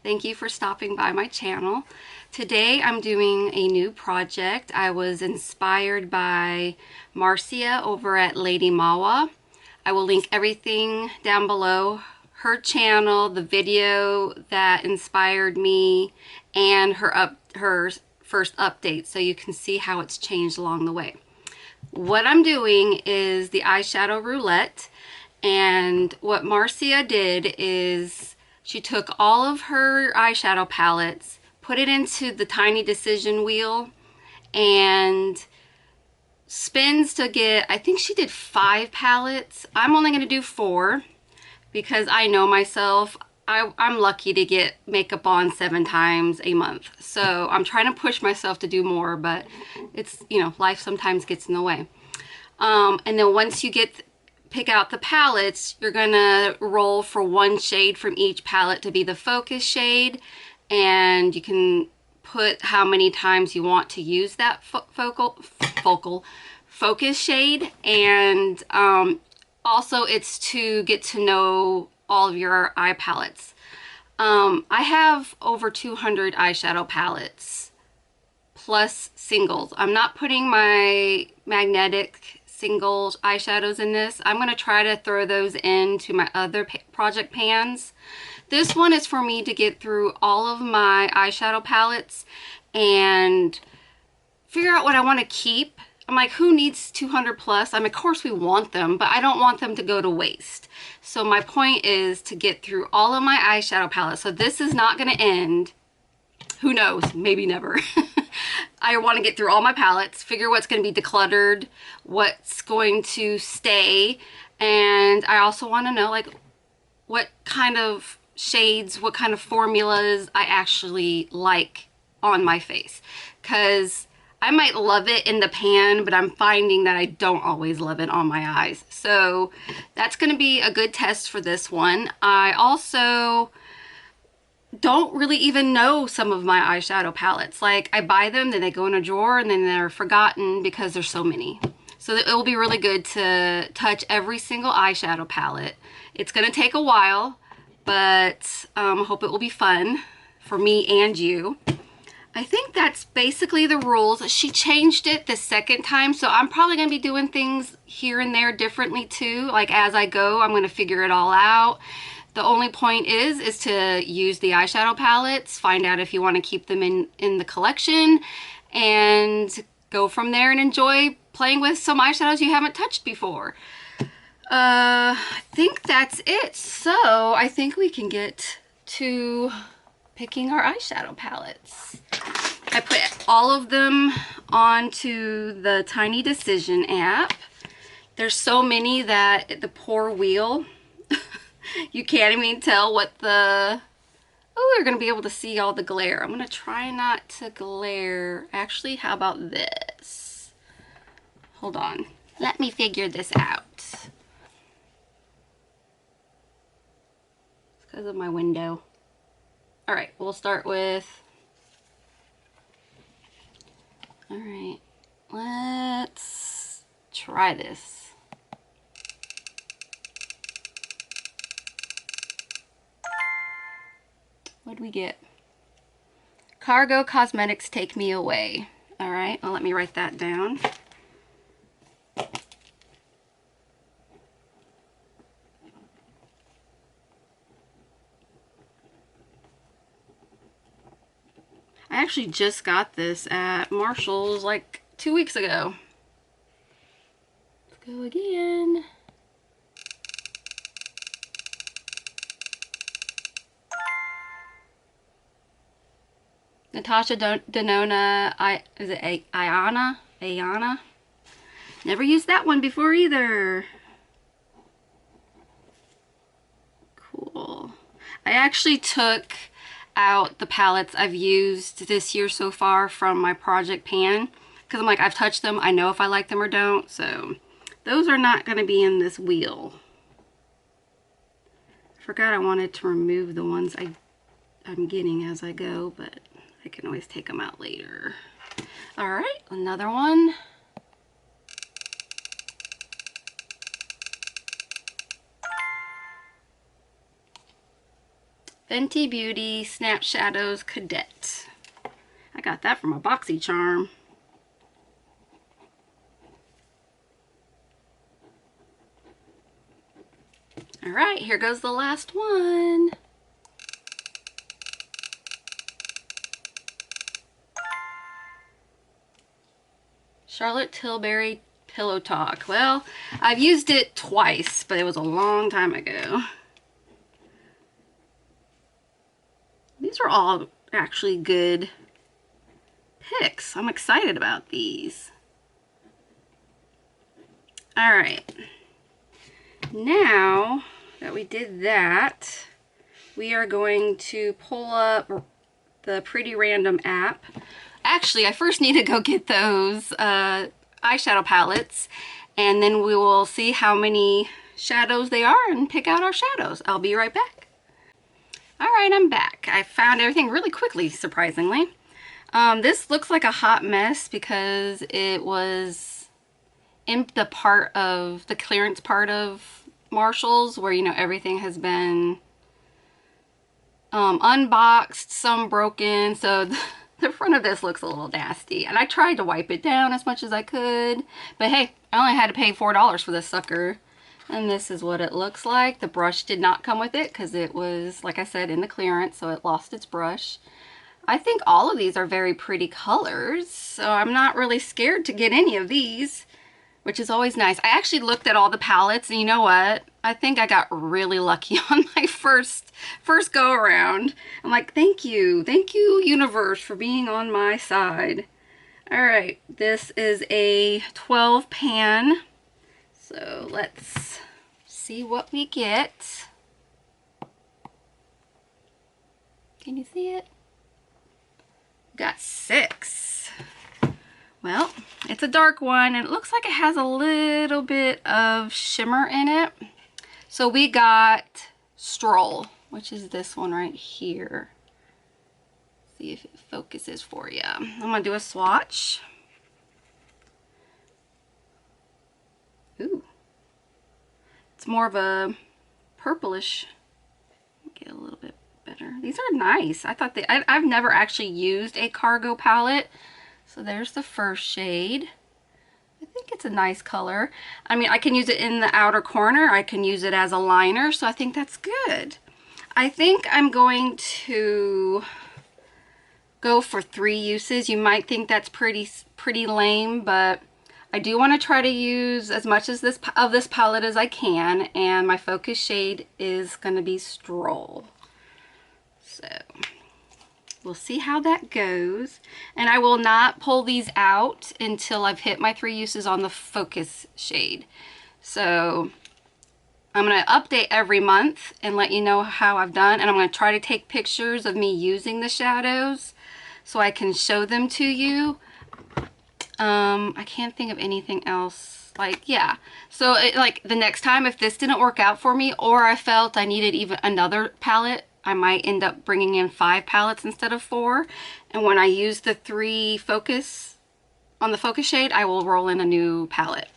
Thank you for stopping by my channel. Today I'm doing a new project. I was inspired by Marcia over at Lady Mawa. I will link everything down below. Her channel, the video that inspired me, and her first update, so you can see how it's changed along the way. What I'm doing is the eyeshadow roulette, and what Marcia did is she took all of her eyeshadow palettes, put it into the tiny decision wheel, and spins to get, I think she did 5 palettes. I'm only going to do 4 because I know myself. I'm lucky to get makeup on 7 times a month. So I'm trying to push myself to do more, but it's, you know, life sometimes gets in the way. And then once you pick out the palettes, you're gonna roll for 1 shade from each palette to be the focus shade, and you can put how many times you want to use that focus shade. And also it's to get to know all of your eye palettes. I have over 200 eyeshadow palettes plus singles. I'm not putting my magnetic single eyeshadows in this. I'm going to try to throw those into my other project pans. This one is for me to get through all of my eyeshadow palettes and figure out what I want to keep. I'm like, who needs 200 plus? I mean, of course we want them, but I don't want them to go to waste. So my point is to get through all of my eyeshadow palettes. So this is not going to end. Who knows? Maybe never. I want to get through all my palettes, figure what's going to be decluttered, what's going to stay, and I also want to know like what kind of shades, what kind of formulas I actually like on my face, because I might love it in the pan, but I'm finding that I don't always love it on my eyes. So that's going to be a good test for this one. I also don't really even know some of my eyeshadow palettes. Like, I buy them, then they go in a drawer, and then they're forgotten because there's so many. So it will be really good to touch every single eyeshadow palette. It's going to take a while, but I hope it will be fun for me and you. I think that's basically the rules. She changed it the second time, so I'm probably going to be doing things here and there differently too. Like, as I go, I'm going to figure it all out. The only point is to use the eyeshadow palettes, find out if you want to keep them in the collection, and go from there and enjoy playing with some eyeshadows you haven't touched before. I think that's it. So I think we can get to picking our eyeshadow palettes. I put all of them onto the Tiny Decision app. There's so many that the poor wheel, you can't even tell what the... Oh, you're going to be able to see all the glare. I'm going to try not to glare. Actually, how about this? Hold on. Let me figure this out. It's because of my window. All right, we'll start with... All right, let's try this. What'd we get? Cargo Cosmetics, Take Me Away. All right, well, let me write that down. I actually just got this at Marshall's like 2 weeks ago. Let's go again. Natasha Denona, is it Ayana? Never used that one before either. Cool. I actually took out the palettes I've used this year so far from my project pan, because I'm like, I've touched them, I know if I like them or don't, so those are not going to be in this wheel. I forgot I wanted to remove the ones I'm getting as I go, but I can always take them out later. All right, another one. Fenty Beauty Snap Shadows Cadet. I got that from a BoxyCharm. All right, here goes the last one. Charlotte Tilbury Pillow Talk. Well, I've used it twice, but it was a long time ago. These are all actually good picks. I'm excited about these. All right. Now that we did that, we are going to pull up the Pretty Random app. Actually, I first need to go get those eyeshadow palettes, and then we will see how many shadows they are and pick out our shadows. I'll be right back. All right, I'm back. I found everything really quickly, surprisingly. This looks like a hot mess because it was in the part of the clearance part of Marshall's where, you know, everything has been unboxed, some broken, so the front of this looks a little nasty. And I tried to wipe it down as much as I could, but hey, I only had to pay $4 for this sucker. And this is what it looks like. The brush did not come with it because it was, like I said, in the clearance, so it lost its brush. I think all of these are very pretty colors, so I'm not really scared to get any of these, which is always nice. I actually looked at all the palettes, and you know what? I think I got really lucky on my first go around. I'm like, thank you, universe, for being on my side. All right, this is a 12 pan, so let's see what we get. Can you see it? Got 6. Well, it's a dark one, and it looks like it has a little bit of shimmer in it. So we got Stroll, which is this one right here. See if it focuses for you. I'm gonna do a swatch. Ooh, it's more of a purplish. Get a little bit better. These are nice. I thought I've never actually used a cargo palette. So there's the first shade. I think it's a nice color. I mean, I can use it in the outer corner. I can use it as a liner, so I think that's good. I think I'm going to go for 3 uses. You might think that's pretty lame, but I do want to try to use as much as this palette as I can, and my focus shade is going to be Stroll. So we'll see how that goes. And I will not pull these out until I've hit my 3 uses on the focus shade. So I'm going to update every month and let you know how I've done. And I'm going to try to take pictures of me using the shadows so I can show them to you. I can't think of anything else. Like, yeah. So like the next time, if this didn't work out for me, or I felt I needed even another palette, I might end up bringing in 5 palettes instead of 4. And when I use the 3 focus on the focus shade, I will roll in a new palette.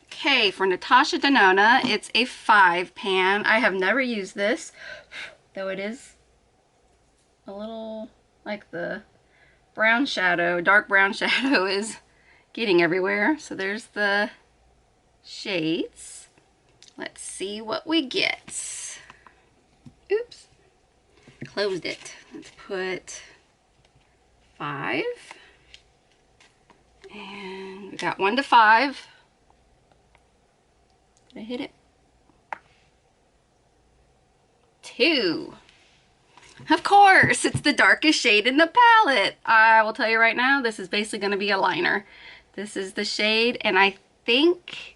Okay, for Natasha Denona, it's a 5 pan. I have never used this, though it is a little like the brown shadow, dark brown shadow is getting everywhere. So there's the shades. Let's see what we get. Oops, closed it. Let's put 5. And we got 1 to 5. Did I hit it? 2. Of course, it's the darkest shade in the palette. I will tell you right now, this is basically going to be a liner. This is the shade, and I think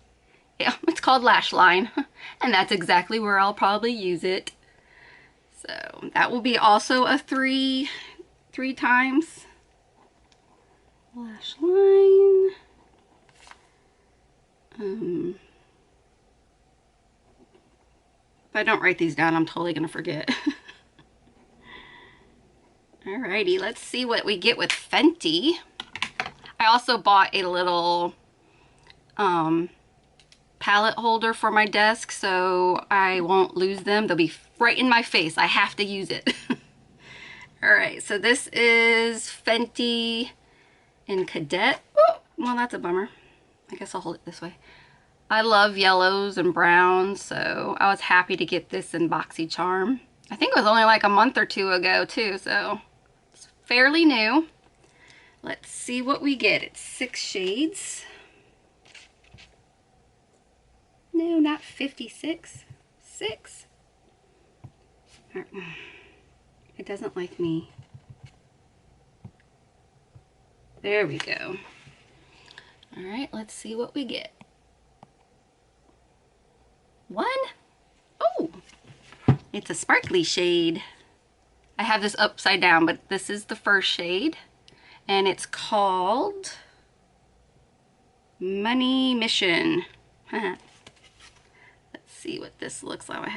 it's called Lash Line, and that's exactly where I'll probably use it. So that will be also a 3 times lash line. If I don't write these down, I'm totally gonna forget. Alrighty, let's see what we get with Fenty. I also bought a little palette holder for my desk so I won't lose them. They'll be right in my face. I have to use it. Alright, so this is Fenty in Cadet. Oh, well, that's a bummer. I guess I'll hold it this way. I love yellows and browns, so I was happy to get this in BoxyCharm. I think it was only like a month or two ago too, so it's fairly new. Let's see what we get. It's 6 shades. No, not 56. 6. It doesn't like me. There we go. All right, let's see what we get. 1. Oh, it's a sparkly shade. I have this upside down, but this is the first shade, and it's called Money Mission. Let's see what this looks like.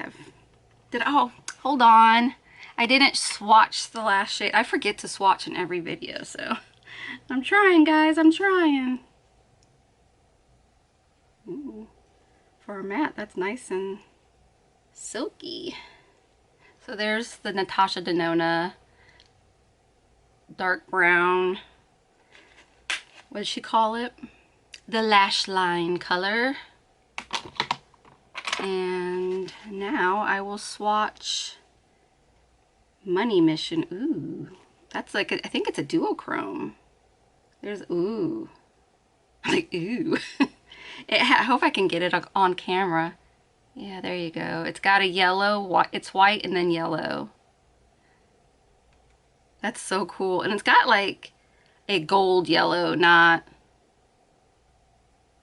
Oh, hold on. I didn't swatch the last shade. I forget to swatch in every video, so I'm trying, guys. I'm trying. Ooh, for a matte, that's nice and silky. So there's the Natasha Denona dark brown. What does she call it? The lash line color. And now I will swatch Money Mission. Ooh, that's like I think it's a duochrome. There's ooh, like ooh. I hope I can get it on camera. Yeah, there you go. It's got a yellow. It's white and then yellow. That's so cool, and it's got like a gold yellow, not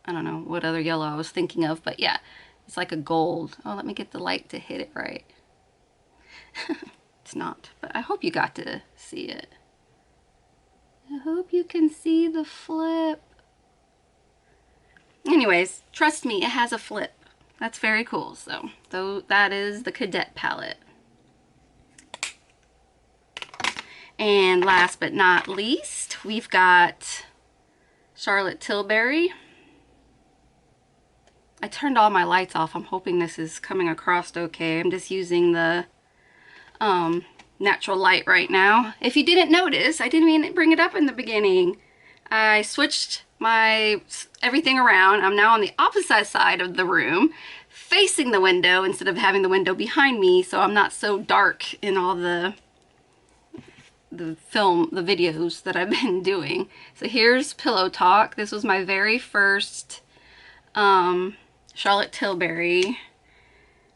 I don't know what other yellow I was thinking of, but yeah, it's like a gold. Oh, let me get the light to hit it right. It's not, but I hope you got to see it. I hope you can see the flip. Anyways, trust me, it has a flip. That's very cool. So that is the Cadet palette. And last but not least, we've got Charlotte Tilbury. I turned all my lights off. I'm hoping this is coming across okay. I'm just using the natural light right now. If you didn't notice, I didn't even bring it up in the beginning. I switched my everything around. I'm now on the opposite side of the room, facing the window instead of having the window behind me, so I'm not so dark in all the videos that I've been doing. So here's Pillow Talk. This was my very first Charlotte Tilbury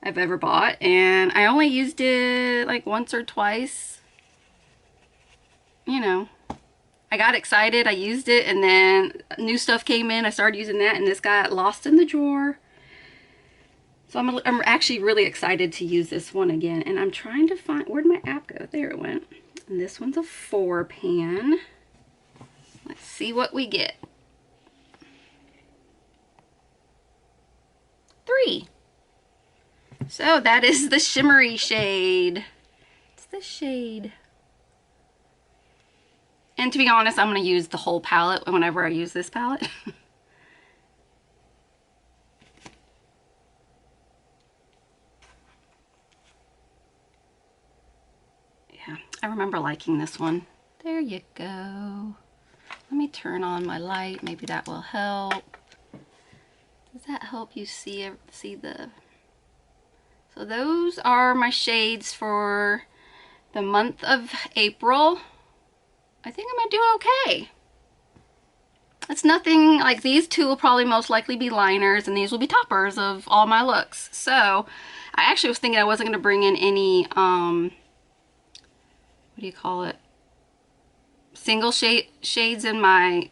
I've ever bought, and I only used it like once or twice. You know, I got excited, I used it, and then new stuff came in, I started using that, and this got lost in the drawer. So I'm actually really excited to use this one again, and I'm trying to find, where'd my app go? There it went. And this one's a 4-pan. Let's see what we get. 3. So that is the shimmery shade. It's the shade. And to be honest, I'm going to use the whole palette whenever I use this palette. Yeah, I remember liking this one. There you go. Let me turn on my light. Maybe that will help. Does that help you see the... So those are my shades for the month of April. I think I'm gonna do okay. It's nothing like these two will probably most likely be liners, and these will be toppers of all my looks. So I actually was thinking I wasn't gonna bring in any what do you call it, single shades in my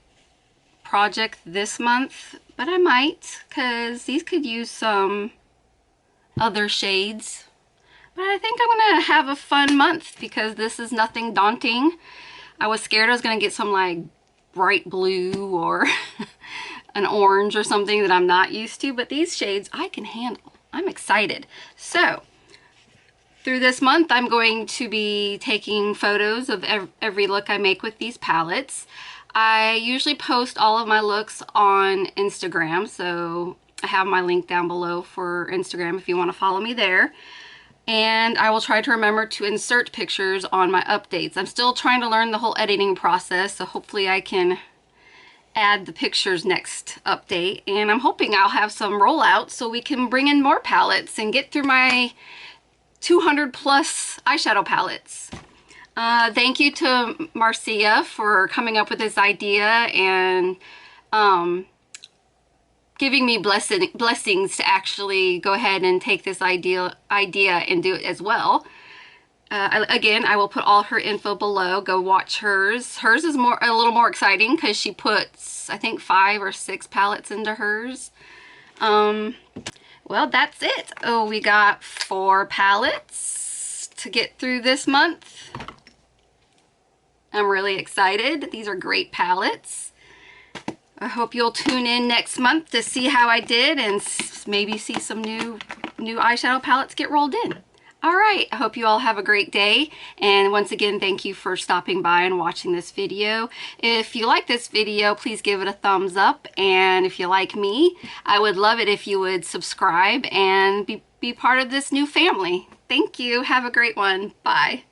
project this month, but I might, because these could use some other shades. But I think I'm gonna have a fun month because this is nothing daunting. I was scared I was gonna get some like bright blue or an orange or something that I'm not used to, but these shades I can handle. I'm excited. So through this month, I'm going to be taking photos of every look I make with these palettes. I usually post all of my looks on Instagram, so I have my link down below for Instagram if you want to follow me there. And I will try to remember to insert pictures on my updates. I'm still trying to learn the whole editing process, so hopefully I can add the pictures next update. And I'm hoping I'll have some rollouts so we can bring in more palettes and get through my 200 plus eyeshadow palettes. Thank you to Marcia for coming up with this idea and giving me blessings to actually go ahead and take this idea and do it as well. Again, I will put all her info below. Go watch hers. Hers is a little more exciting because she puts, I think, 5 or 6 palettes into hers. Well, that's it. Oh, we got 4 palettes to get through this month. I'm really excited. These are great palettes. I hope you'll tune in next month to see how I did and maybe see some new eyeshadow palettes get rolled in. All right, I hope you all have a great day. And once again, thank you for stopping by and watching this video. If you like this video, please give it a thumbs up. And if you like me, I would love it if you would subscribe and be part of this new family. Thank you. Have a great one. Bye.